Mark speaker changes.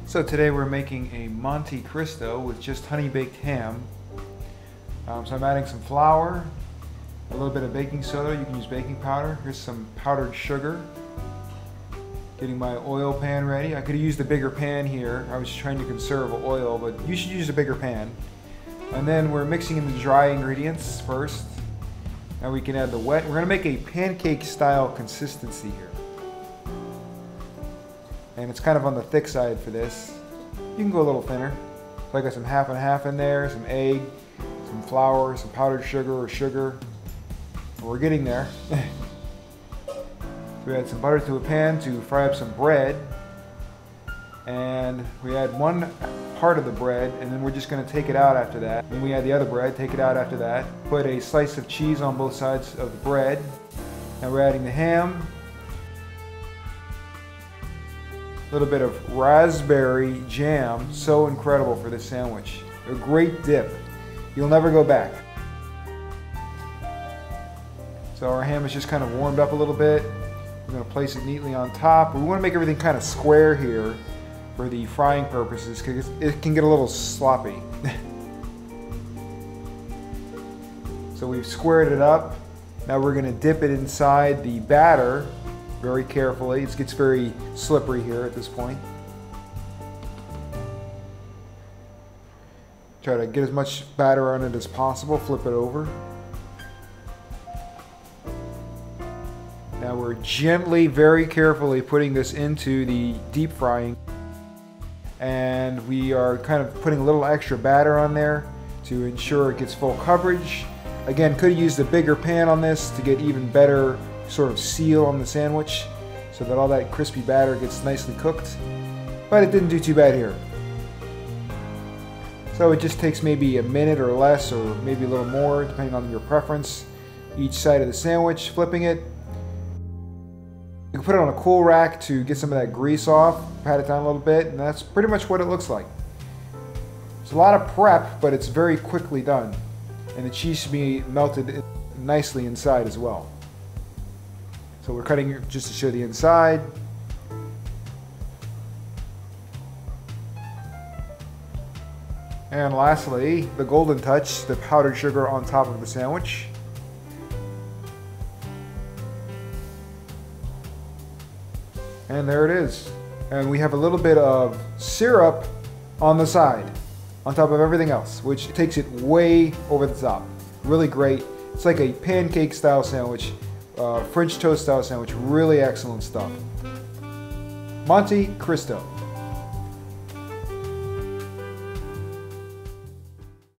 Speaker 1: So today we're making a Monte Cristo with just honey baked ham. So I'm adding some flour, a little bit of baking soda. You can use baking powder. Here's some powdered sugar. Getting my oil pan ready. I could have used a bigger pan here. I was trying to conserve oil, but you should use a bigger pan. And then we're mixing in the dry ingredients first. Now we can add the wet. We're going to make a pancake style consistency here. And it's kind of on the thick side for this. You can go a little thinner. So I got some half and half in there, some egg, some flour, some powdered sugar or sugar. We're getting there. We add some butter to a pan to fry up some bread. And we add one part of the bread, and then we're just going to take it out after that. Then we add the other bread, take it out after that. Put a slice of cheese on both sides of the bread. Now we're adding the ham. A little bit of raspberry jam, so incredible for this sandwich. A great dip. You'll never go back. So our ham is just kind of warmed up a little bit. We're going to place it neatly on top. We want to make everything kind of square here for the frying purposes because it can get a little sloppy. So we've squared it up. Now we're going to dip it inside the batter very carefully. It gets very slippery here at this point. Try to get as much batter on it as possible. Flip it over. Now we're gently, very carefully putting this into the deep frying. And we are kind of putting a little extra batter on there to ensure it gets full coverage. Again, could have used a bigger pan on this to get even better sort of seal on the sandwich so that all that crispy batter gets nicely cooked. But it didn't do too bad here. So it just takes maybe a minute or less, or maybe a little more, depending on your preference, each side of the sandwich, flipping it. You can put it on a cool rack to get some of that grease off, pat it down a little bit, and that's pretty much what it looks like. It's a lot of prep, but it's very quickly done. And the cheese should be melted nicely inside as well. So we're cutting it just to show the inside. And lastly, the golden touch, the powdered sugar on top of the sandwich. And there it is. And we have a little bit of syrup on the side, on top of everything else, which takes it way over the top. Really great. It's like a pancake style sandwich, French toast style sandwich. Really excellent stuff. Monte Cristo.